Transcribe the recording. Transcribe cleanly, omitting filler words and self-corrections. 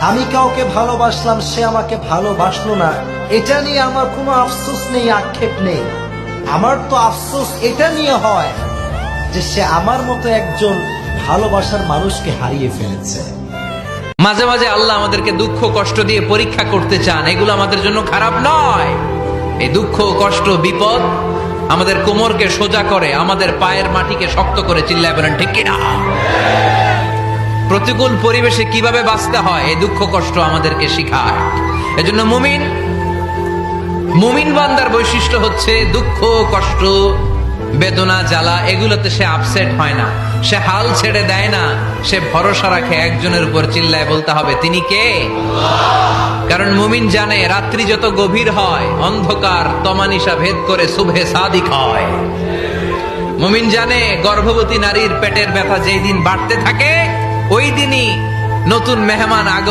আমি কাউকে ভালোবাসলাম, সে আমাকে ভালোবাসলো না, এটা নিয়ে আমার কোনো আফসোস নেই, আক্ষেপ নেই। আমার তো আফসোস এটা নিয়ে হয় যে সে আমার মতো একজন ভালোবাসার মানুষকে হারিয়ে ফেলেছে। মাঝে মাঝে আল্লাহ আমাদেরকে দুঃখ কষ্ট দিয়ে পরীক্ষা করতে চান, এগুলো আমাদের জন্য খারাপ নয়। এই দুঃখ কষ্ট বিপদ আমাদের কোমরকে সোজা করে, আমাদের পায়ের মাটিকে শক্ত করে। চিল্লায় বলেন ঠিক কিনা? প্রতিকূল পরিবেশে কিভাবে বাঁচতে হয় এই দুঃখ কষ্ট আমাদেরকে শিখায়। এজন্য মুমিন বান্দার বৈশিষ্ট্য হচ্ছে দুঃখ কষ্ট বেদনা জ্বালা এগুলোতে সে আপসেট হয় না, সে হাল ছেড়ে দেয় না, সে ভরসা রাখে একজনের উপর। চিল্লায় বলতে হবে তিনি কে? কারণ মুমিন জানে রাত্রি যত গভীর হয় অন্ধকার তমানিসা ভেদ করে সুবহে সাদিক হয়। মুমিন জানে গর্ভবতী নারীর পেটের ব্যথা যেই দিন বাড়তে থাকে ওই দিনই নতুন মেহমান আগমন